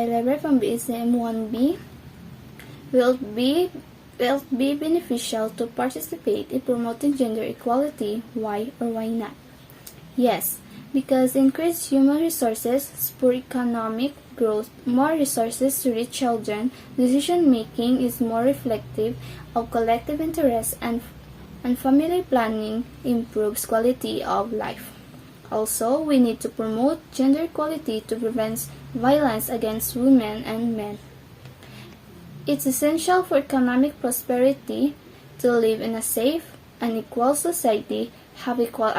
library from BSM 1B. Will it be beneficial to participate in promoting gender equality? Why or why not? Yes, because increased human resources spur economic growth, more resources to reach children, decision making is more reflective of collective interests, and family planning improves quality of life. Also, we need to promote gender equality to prevent violence against women and men. It's essential for economic prosperity to live in a safe and equal society, have equal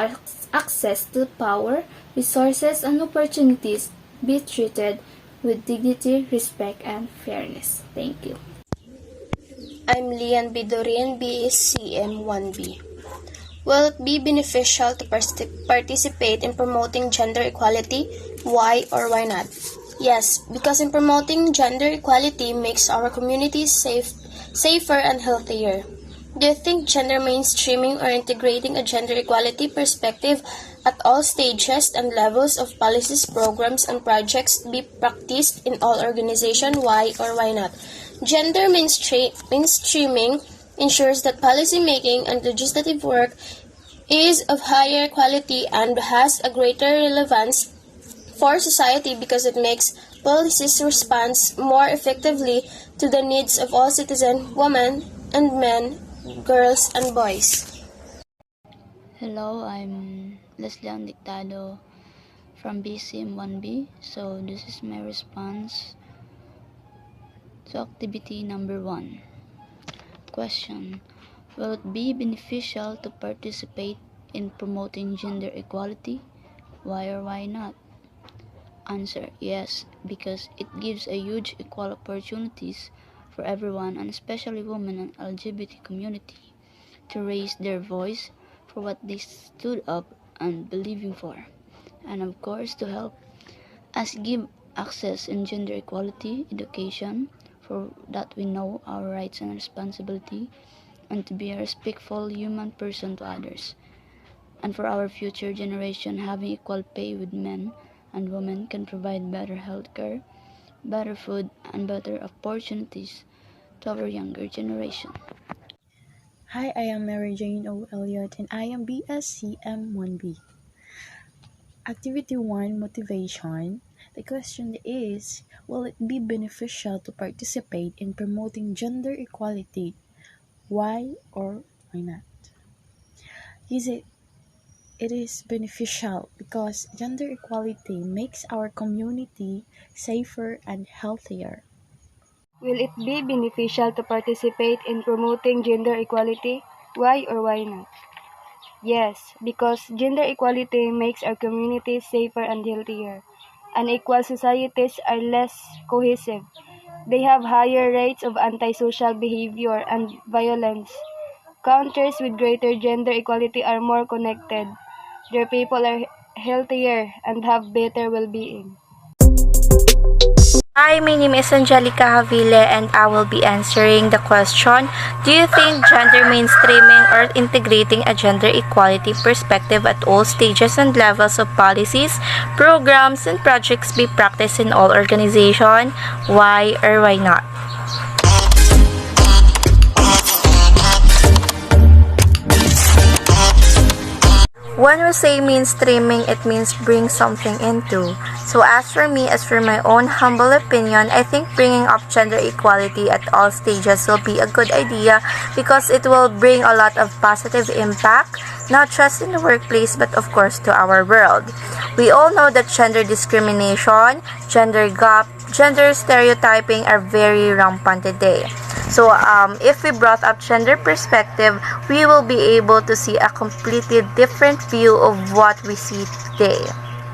access to power, resources, and opportunities, be treated with dignity, respect, and fairness. Thank you. I'm Lian Bidorin, BSCM 1B. Will it be beneficial to participate in promoting gender equality? Why or why not? Yes, because in promoting gender equality makes our communities safer and healthier. Do you think gender mainstreaming or integrating a gender equality perspective at all stages and levels of policies, programs, and projects be practiced in all organizations? Why or why not? Gender mainstreaming ensures that policy making and legislative work is of higher quality and has a greater relevance for society because it makes policies respond more effectively to the needs of all citizens, women and men, girls and boys. Hello, I'm Leslie Dictado from BCM 1B. So this is my response to activity number 1. Question: will it be beneficial to participate in promoting gender equality? Why or why not? Answer: yes, because it gives a huge equal opportunities for everyone, and especially women and LGBT community, to raise their voice for what they stood up and believing for, and of course to help us give access in gender equality education, for that we know our rights and responsibility, and to be a respectful human person to others, and for our future generation having equal pay with men and women can provide better health care, better food, and better opportunities to our younger generation. Hi, I am Mary Jane O. Elliott and I am BSCM 1B. Activity 1 Motivation. The question is: will it be beneficial to participate in promoting gender equality? Why or why not? It is beneficial because gender equality makes our community safer and healthier. Will it be beneficial to participate in promoting gender equality? Why or why not? Yes, because gender equality makes our communities safer and healthier. Unequal societies are less cohesive. They have higher rates of antisocial behavior and violence. Countries with greater gender equality are more connected. Their people are healthier and have better well-being. Hi, my name is Angelica Havile and I will be answering the question: do you think gender mainstreaming or integrating a gender equality perspective at all stages and levels of policies, programs, and projects be practiced in all organizations? Why or why not? When we say mainstreaming, it means bring something into. So as for me, as for my own humble opinion, I think bringing up gender equality at all stages will be a good idea because it will bring a lot of positive impact, not just in the workplace but of course to our world. We all know that gender discrimination, gender gap, gender stereotyping are very rampant today. So if we brought up gender perspective, we will be able to see a completely different view of what we see today,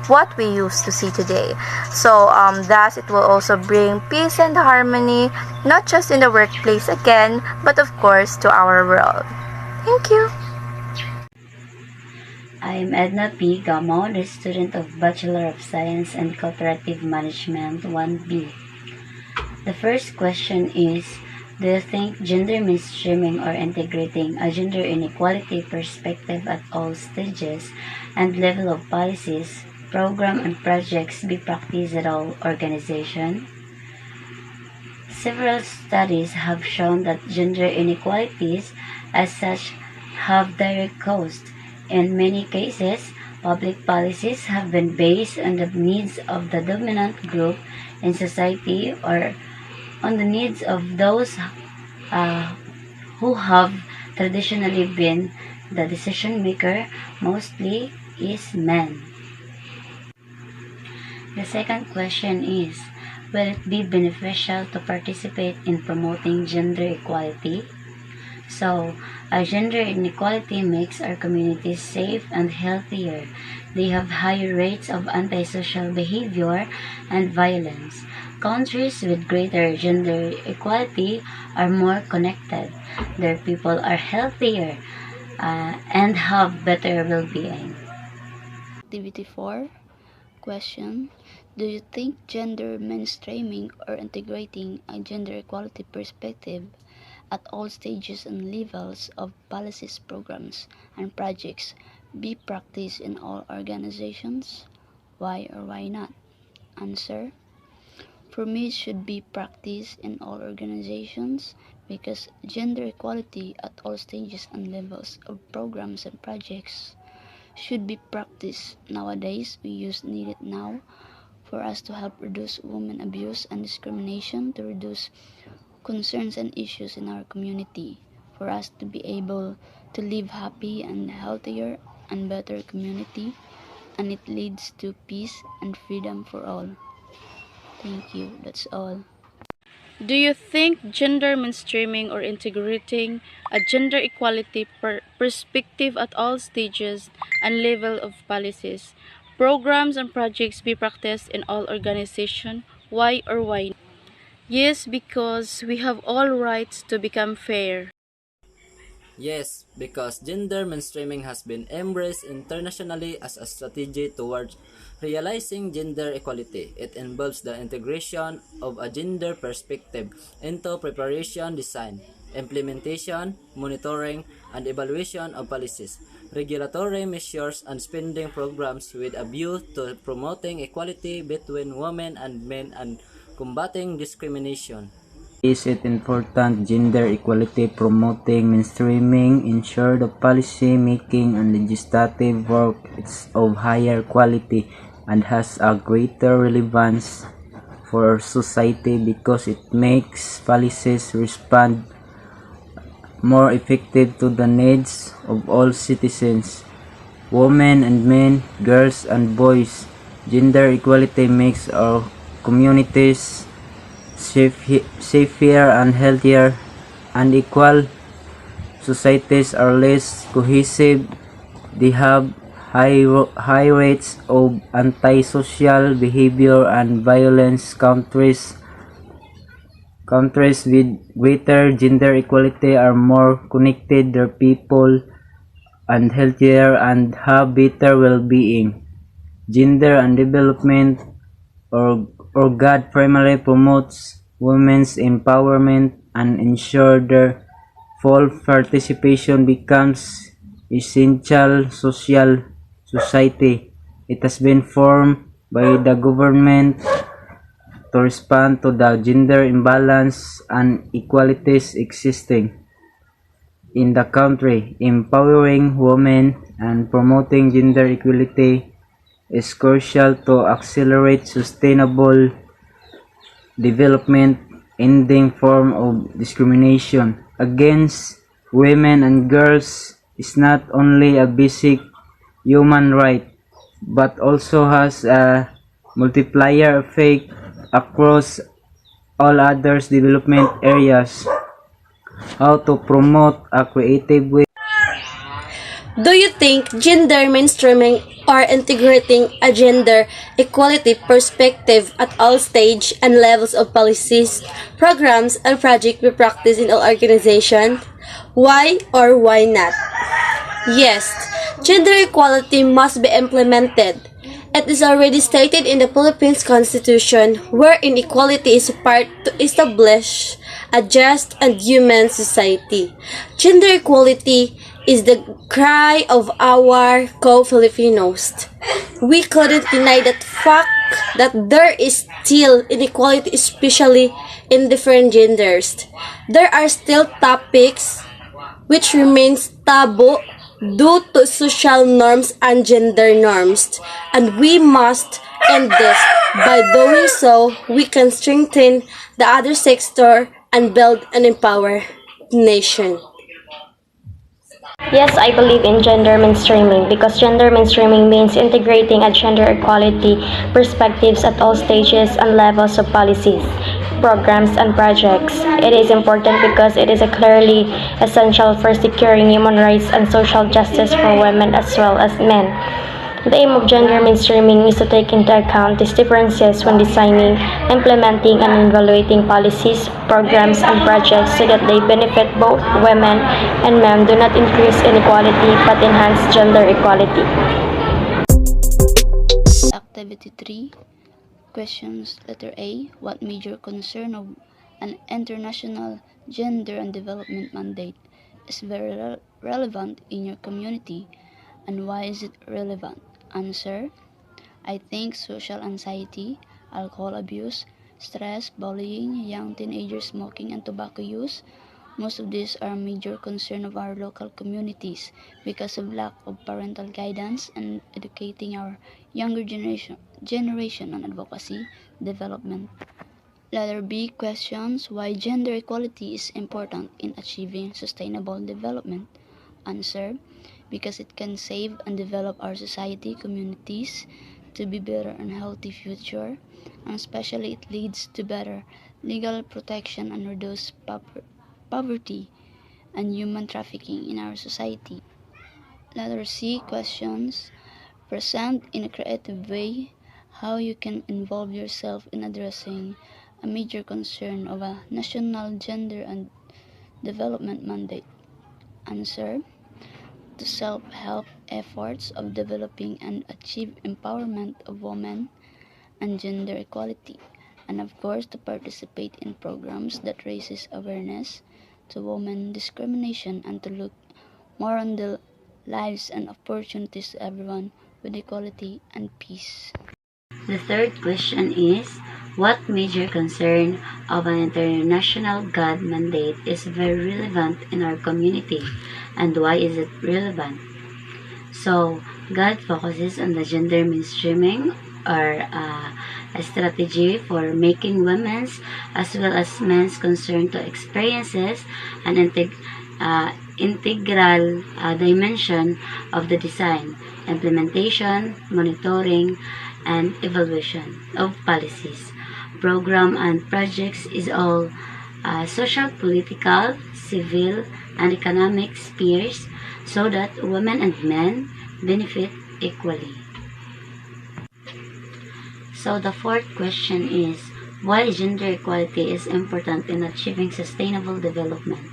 what we used to see today. So thus it will also bring peace and harmony, not just in the workplace again, but of course to our world. Thank you. I'm Edna P. Gamo, the student of Bachelor of Science and Cooperative Management 1B. The first question is: do you think gender mainstreaming or integrating a gender inequality perspective at all stages and level of policies, program, and projects be practiced at all organizations? Several studies have shown that gender inequalities as such have direct costs. In many cases, public policies have been based on the needs of the dominant group in society or on the needs of those uh, who have traditionally been the decision maker, mostly is men. The second question is, will it be beneficial to participate in promoting gender equality? So, gender inequality makes our communities safe and healthier. They have higher rates of antisocial behavior and violence. Countries with greater gender equality are more connected. Their people are healthier and have better well-being. Activity 4. Question: do you think gender mainstreaming or integrating a gender equality perspective at all stages and levels of policies, programs, and projects be practiced in all organizations? Why or why not? Answer: for me, it should be practiced in all organizations because gender equality at all stages and levels of programs and projects should be practiced nowadays. We use needed now for us to help reduce women abuse and discrimination, to reduce concerns and issues in our community, for us to be able to live happy and healthier and better community, and it leads to peace and freedom for all. Thank you. That's all. Do you think gender mainstreaming or integrating a gender equality perspective at all stages and level of policies, programs, and projects be practiced in all organizations? Why or why not? Yes, because we have all rights to become fair. Yes, because gender mainstreaming has been embraced internationally as a strategy towards realizing gender equality. It involves the integration of a gender perspective into preparation, design, implementation, monitoring, and evaluation of policies, regulatory measures, and spending programs with a view to promoting equality between women and men and combating discrimination. Is it important gender equality promoting mainstreaming ensure the policy making and legislative work is of higher quality and has a greater relevance for society because it makes policies respond more effective to the needs of all citizens, women and men, girls and boys. Gender equality makes our communities safer and healthier. Unequal societies are less cohesive. They have high rates of antisocial behavior and violence. Countries with greater gender equality are more connected, their people and healthier and have better well-being. Gender and development or God primarily promotes women's empowerment and ensure their full participation becomes essential society. It has been formed by the government to respond to the gender imbalance and inequalities existing in the country. Empowering women and promoting gender equality is crucial to accelerate sustainable development, ending form of discrimination against women and girls is not only a basic human right but also has a multiplier effect across all other development areas. How to promote a creative way. Do you think gender mainstreaming or integrating a gender equality perspective at all stages and levels of policies, programs, and projects be practiced in all organizations? Why or why not? Yes, gender equality must be implemented. It is already stated in the Philippines Constitution, where inequality is part to establish a just and human society. Gender equality is the cry of our co-Filipinos. We couldn't deny that fact that there is still inequality, especially in different genders. There are still topics which remains taboo due to social norms and gender norms, and we must end this. By doing so, we can strengthen the other sector and build an empowered nation. Yes, I believe in gender mainstreaming because gender mainstreaming means integrating a gender equality perspectives at all stages and levels of policies, programs, and projects. It is important because it is a clearly essential for securing human rights and social justice for women as well as men. The aim of gender mainstreaming is to take into account these differences when designing, implementing, and evaluating policies, programs, and projects so that they benefit both women and men, do not increase inequality but enhance gender equality. Activity 3. Questions. Letter A. What major concern of an international gender and development mandate is very relevant in your community, and why is it relevant? Answer. I think social anxiety, alcohol abuse, stress, bullying, young teenagers smoking, and tobacco use. Most of these are a major concern of our local communities because of lack of parental guidance and educating our younger generation on advocacy development. Letter B questions why gender equality is important in achieving sustainable development. Answer because it can save and develop our society communities to be better and healthy future, and especially it leads to better legal protection and reduce poverty and human trafficking in our society. Letter C questions present in a creative way how you can involve yourself in addressing a major concern of a national gender and development mandate. Answer to self-help efforts of developing and achieve empowerment of women and gender equality, and of course to participate in programs that raises awareness to women discrimination and to look more on the lives and opportunities to everyone with equality and peace. The third question is, what major concern of an international God mandate is very relevant in our community, and why is it relevant? So, God focuses on the gender mainstreaming or a strategy for making women's as well as men's concern to experiences an integral dimension of the design, implementation, monitoring, and evaluation of policies, program and projects is all social, political, civil, and economic spheres so that women and men benefit equally. So the fourth question is why gender equality is important in achieving sustainable development.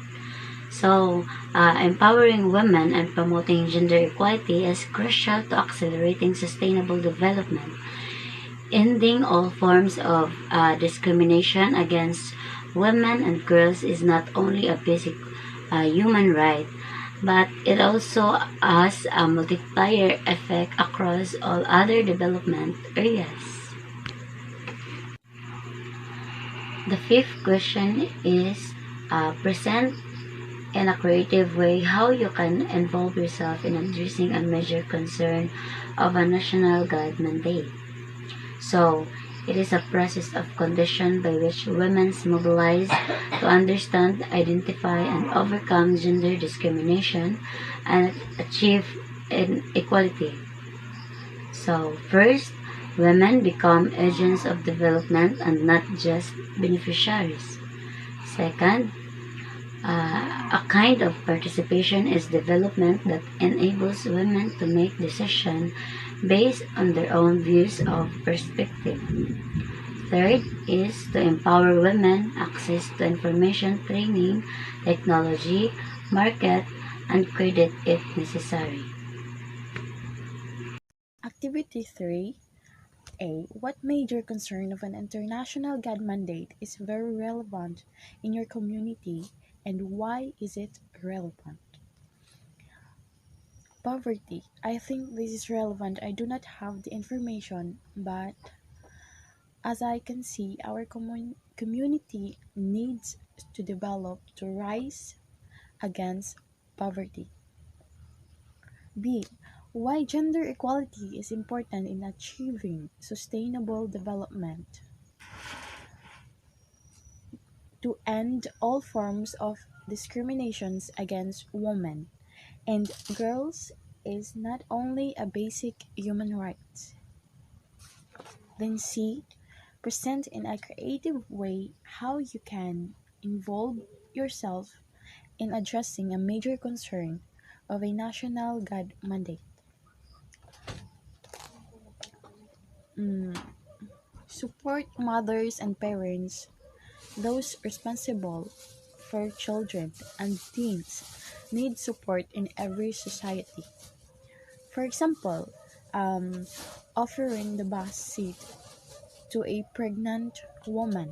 So, empowering women and promoting gender equality is crucial to accelerating sustainable development. Ending all forms of discrimination against women and girls is not only a basic human right, but it also has a multiplier effect across all other development areas. The fifth question is present in a creative way how you can involve yourself in addressing a major concern of a national God mandate. So, it is a process of condition by which women mobilize to understand, identify, and overcome gender discrimination and achieve equality. So, first, women become agents of development and not just beneficiaries. Second, a kind of participation is development that enables women to make decisions based on their own views of perspective. Third is to empower women access to information, training, technology, market, and credit if necessary. Activity 3 A. What major concern of an international God mandate is very relevant in your community, and why is it relevant? Poverty. I think this is relevant. I do not have the information, but as I can see, our community needs to develop to rise against poverty. B. Why gender equality is important in achieving sustainable development. To end all forms of discriminations against women and girls is not only a basic human right. Then C. Present in a creative way how you can involve yourself in addressing a major concern of a national God mandate. Mm, Support mothers and parents, those responsible for children and teens need support in every society. For example, um, offering the bus seat to a pregnant woman.